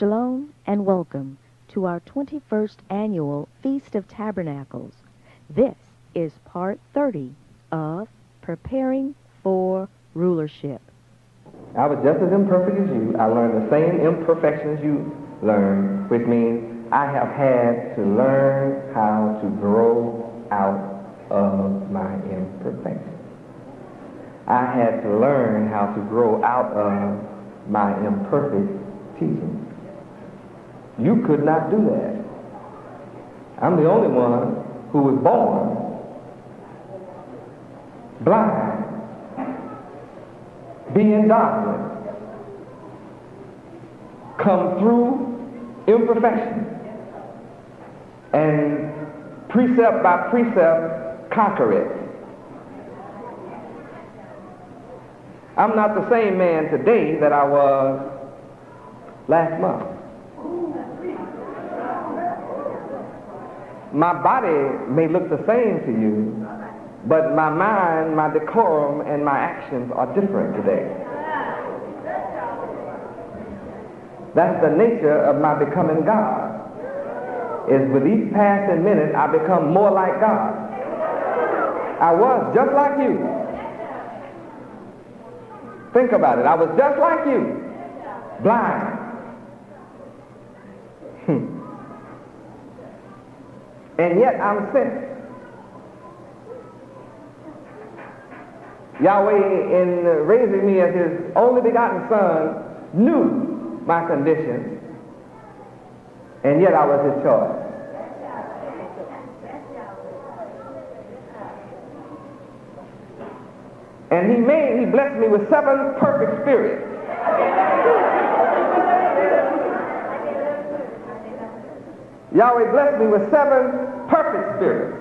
Shalom and welcome to our 21st annual Feast of Tabernacles. This is part 30 of Preparing for Rulership. I was just as imperfect as you. I learned the same imperfections you learned, which means I have had to learn how to grow out of my imperfections. I had to learn how to grow out of my imperfect teaching. You could not do that. I'm the only one who was born blind, be in darkness, come through imperfection, and precept by precept conquer it. I'm not the same man today that I was last month. My body may look the same to you, but my mind, my decorum, and my actions are different today. That's the nature of my becoming God. Is with each passing minute, I become more like God. I was just like you. Think about it. I was just like you, blind. And yet I'm sent. Yahweh, in raising me as his only begotten son, knew my condition, and yet I was his choice. And he blessed me with 7 perfect spirits. Yahweh blessed me with 7 perfect spirits.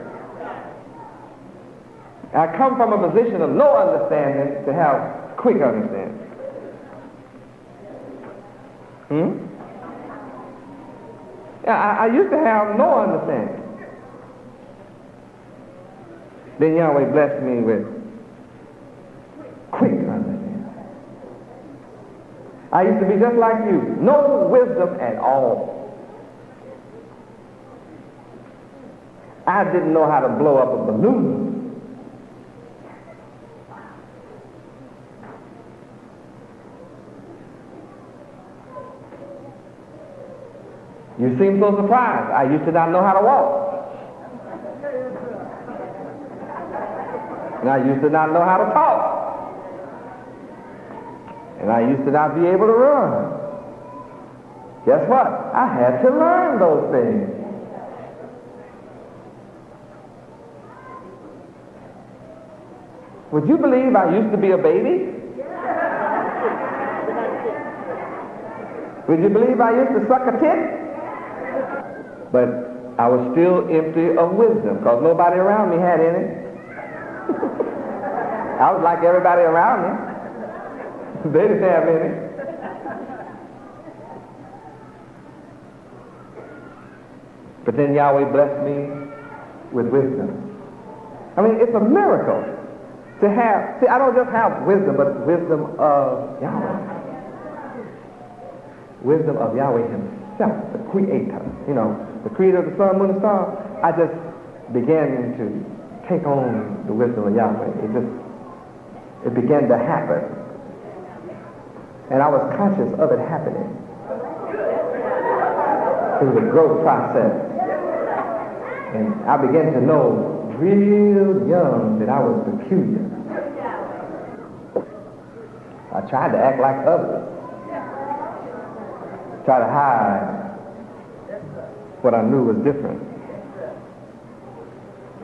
I come from a position of no understanding to have quick understanding. I used to have no understanding. Then Yahweh blessed me with quick understanding. I used to be just like you, no wisdom at all. I didn't know how to blow up a balloon. You seem so surprised. I used to not know how to walk. And I used to not know how to talk. And I used to not be able to run. Guess what? I had to learn those things. Would you believe I used to be a baby? Would you believe I used to suck a tit? But I was still empty of wisdom because nobody around me had any. I was like everybody around me. They didn't have any. But then Yahweh blessed me with wisdom. I mean, it's a miracle. To have, see, I don't just have wisdom, but wisdom of Yahweh. Wisdom of Yahweh himself, the creator. You know, the creator of the sun, moon, and stars. I just began to take on the wisdom of Yahweh. It began to happen. And I was conscious of it happening. It was a growth process. And I began to know real young that I was peculiar. I tried to act like others. Try to hide what I knew was different.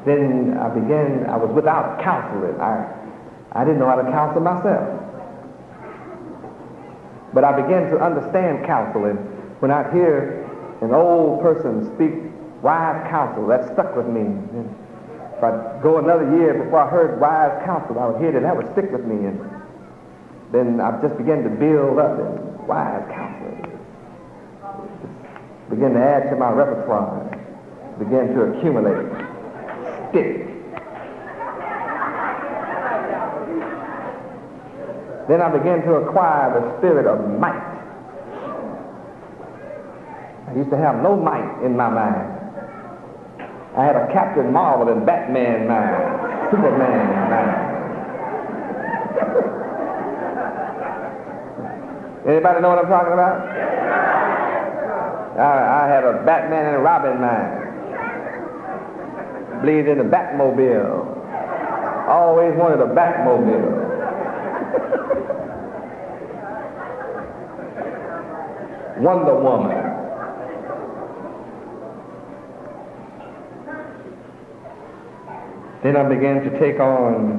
Then I was without counseling. I didn't know how to counsel myself. But I began to understand counseling when I'd hear an old person speak wise counsel. That stuck with me. If I'd go another year before I heard wise counsel, I would hear that would stick with me. And then I just began to build up in wise counsel. Begin to add to my repertoire. Begin to accumulate. Stick. Then I began to acquire the spirit of might. used to have no might in my mind. I had a Captain Marvel and Batman mind, Superman mind. Anybody know what I'm talking about? I had a Batman and a Robin mind. Believed in the Batmobile. Always wanted a Batmobile. Wonder Woman. Then I began to take on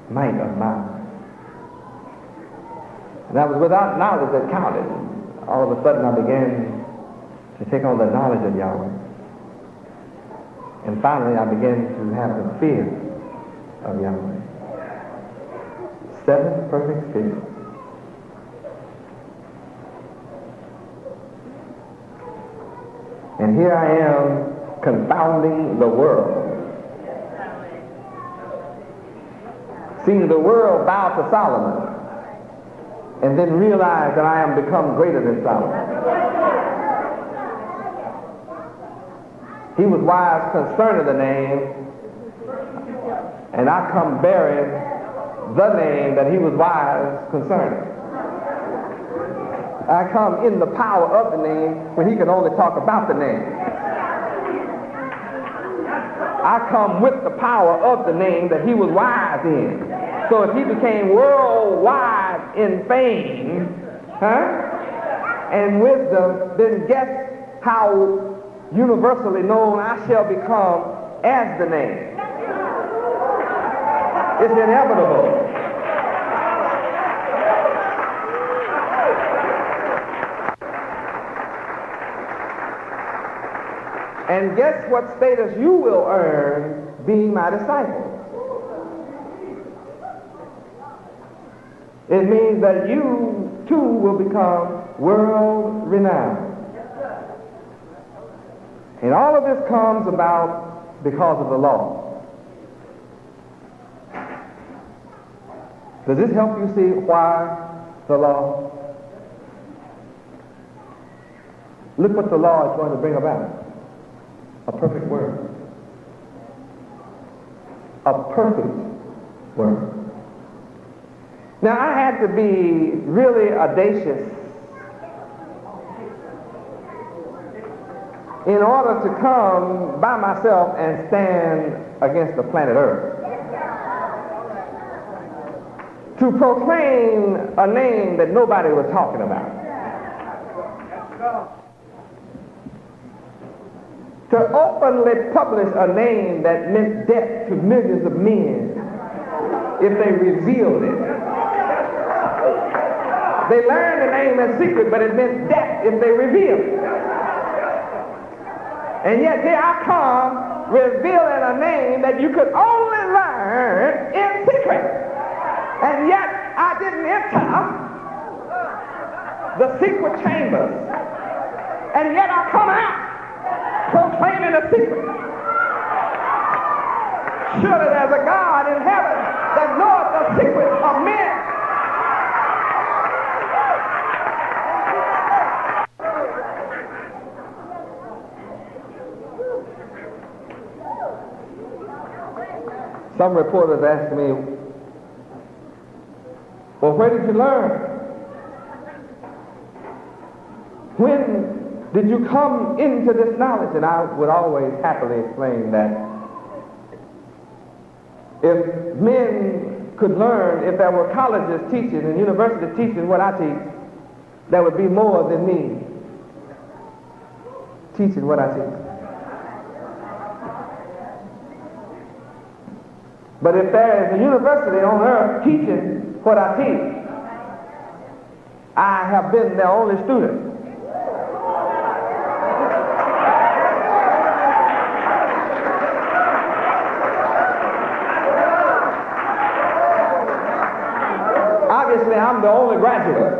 might of mind. And that was without knowledge that counted. All of a sudden I began to take on the knowledge of Yahweh. And finally I began to have the fear of Yahweh. 7 perfect fear. And here I am confounding the world. Seeing the world bow to Solomon, and then realize that I am become greater than Solomon. He was wise concerning the name, and I come bearing the name that he was wise concerning. I come in the power of the name when he can only talk about the name. I come with the power of the name that he was wise in. So if he became worldwide in fame and wisdom, then guess how universally known I shall become as the name. It's inevitable. And guess what status you will earn being my disciple? It means that you too will become world renowned. And all of this comes about because of the law. Does this help you see why the law? Look what the law is going to bring about. A perfect word. A perfect word. Now, I had to be really audacious in order to come by myself and stand against the planet Earth. To proclaim a name that nobody was talking about. To openly publish a name that meant death to millions of men if they revealed it. They learned the name in secret, but it meant death if they revealed it. And yet here I come revealing a name that you could only learn in secret. And yet I didn't enter the secret chambers. And yet I come out proclaiming a secret. Surely there's a God in heaven that knoweth the secrets of men. Some reporters asked me, well, where did you learn? When did you come into this knowledge? And I would always happily explain that if men could learn, if there were colleges teaching and universities teaching what I teach, there would be more than me teaching what I teach. But if there is a university on earth teaching what I teach, I have been their only student. Obviously, I'm the only graduate.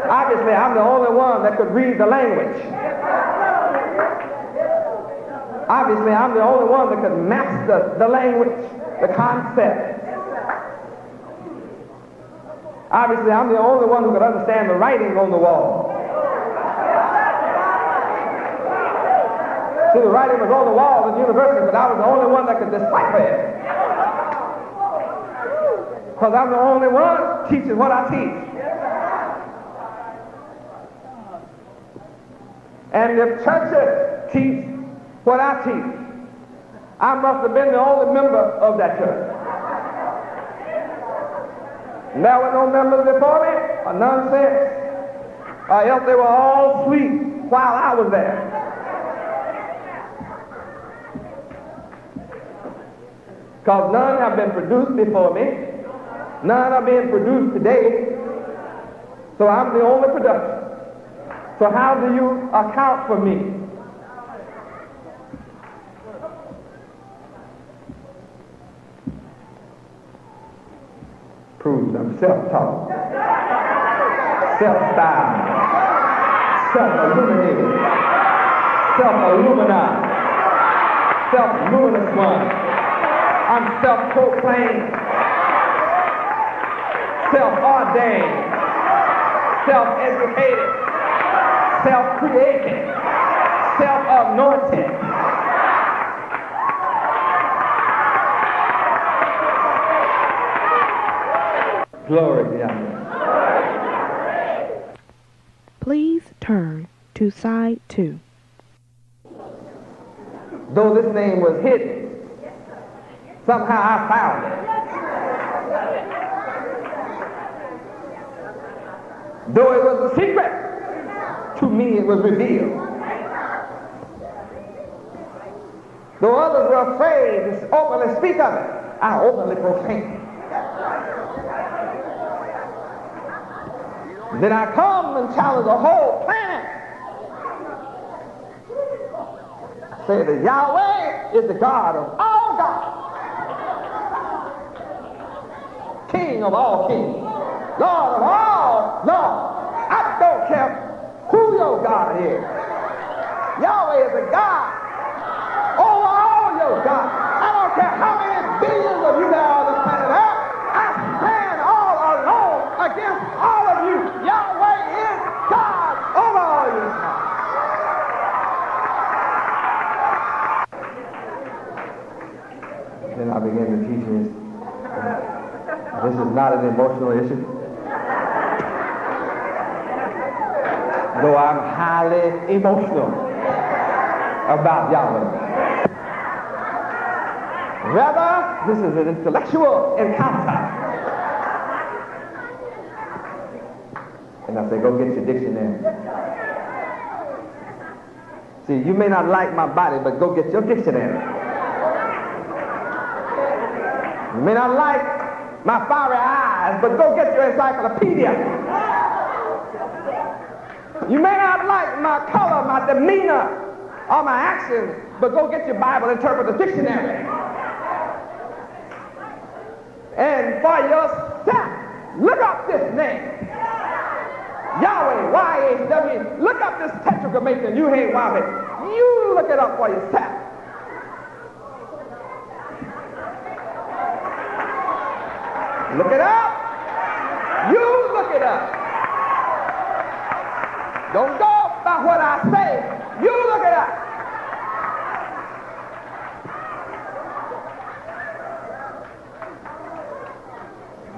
Obviously, I'm the only one that could read the language. Obviously, I'm the only one that could master the language, the concept. Obviously, I'm the only one who could understand the writing on the wall. See, the writing was on the wall in the university, but I was the only one that could decipher it. Because I'm the only one teaching what I teach. And if churches teach what I teach, I must have been the only member of that church. And there were no members before me, or none since, or else they were all asleep while I was there. Because none have been produced before me, none are being produced today, so I'm the only production. So how do you account for me? Proves I'm self-taught, self-styled, self-illuminated, self-illuminized, self-luminous one. I'm self-proclaimed, self-ordained, self-educated, self-created, self-anointed. Glory to Yahweh. Please turn to side 2. Though this name was hidden, somehow I found it. Though it was a secret, to me it was revealed. Though others were afraid to openly speak of it, I openly proclaim it. Then I come and challenge the whole planet. Say that Yahweh is the God of all gods, King of all kings, Lord of all lords. I don't care who your God is. Yahweh is a God over all your gods. I don't care how many billions of you there are on this planet Earth. I stand all alone against all of you. Yahweh is God over all your gods. Then I begin to teach this. This is not an emotional issue. Though I'm highly emotional about Yahweh. Rather, this is an intellectual encounter. And I say, go get your dictionary. See, you may not like my body, but go get your dictionary. You may not like my fiery eyes, but go get your encyclopedia. You may not like my color, my demeanor, or my actions, but go get your Bible Interpreter's Dictionary. And for yourself, look up this name. Yahweh, Y-H-W. Look up this tetragrammaton, Yahweh. You look it up for yourself. Look it up. You look it up. Don't go by what I say. You look it up.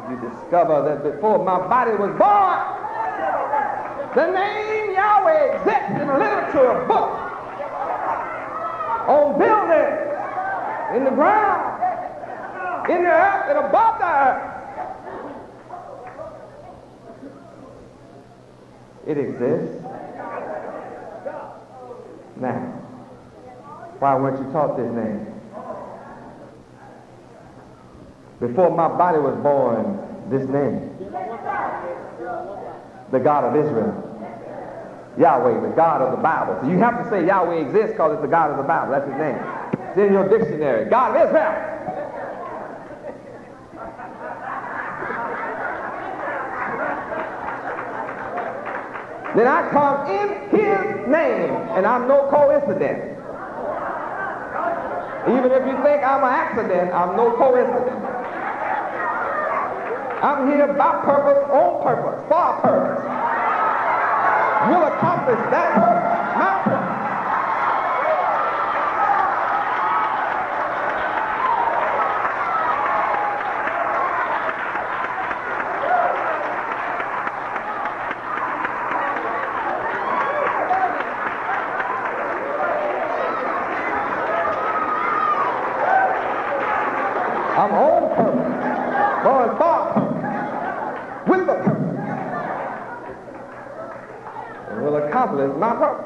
You discover that before my body was born, the name Yahweh exists in literature, books, on buildings, in the ground, in the earth, and above the earth. It exists. Now, why weren't you taught this name? Before my body was born, this name. The God of Israel. Yahweh, the God of the Bible. So you have to say Yahweh exists because it's the God of the Bible. That's his name. It's in your dictionary. God of Israel. Then I come in his name, and I'm no coincidence. Even if you think I'm an accident, I'm no coincidence. I'm here by purpose, on purpose, for a purpose. Will accomplish that purpose, my purpose. I'm on purpose, going for purpose, with a purpose, and will accomplish my purpose.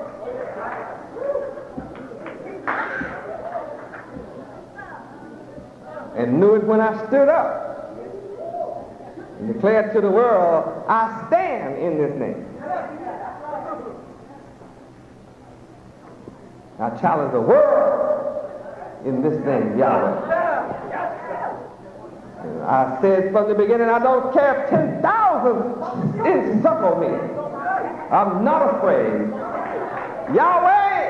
And knew it when I stood up and declared to the world, I stand in this name. I challenge the world in this name, Yahweh. I said from the beginning, I don't care if 10,000 encircle me. I'm not afraid. Yahweh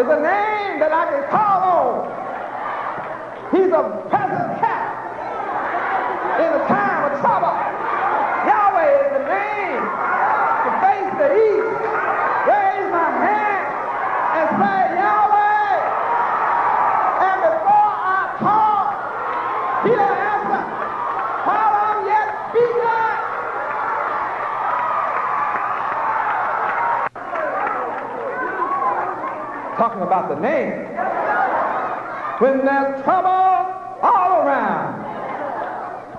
is a name that I can call on. He's a present help in a time of trouble. Yahweh is the name to face the east. Raise my hand and say, Yahweh. And before I talk, he'll answer, while I'm yet speaking. Talking about the name. When there's trouble all around,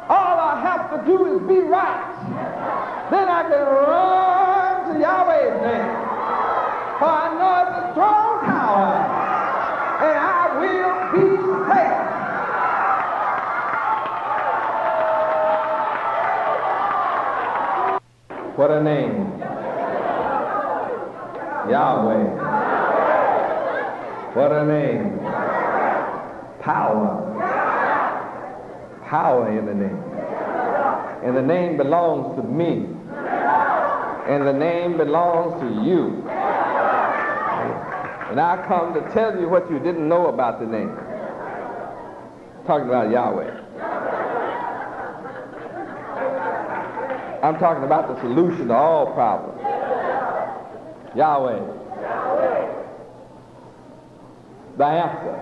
all I have to do is be right. Then I can run to Yahweh's name. For I know it's a strong tower, and I will be safe. What a name. Yahweh. What a name. Power. Power in the name. And the name belongs to me. And the name belongs to you. And I come to tell you what you didn't know about the name. Talking about Yahweh. I'm talking about the solution to all problems. Yahweh. The answer.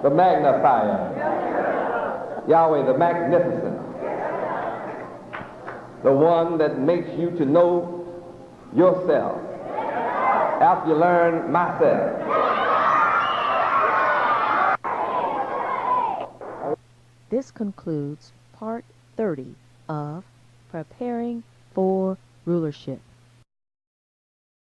The magnifier. Yahweh, the magnificent. The one that makes you to know yourself after you learn myself. This concludes part 30 of Preparing for Rulership.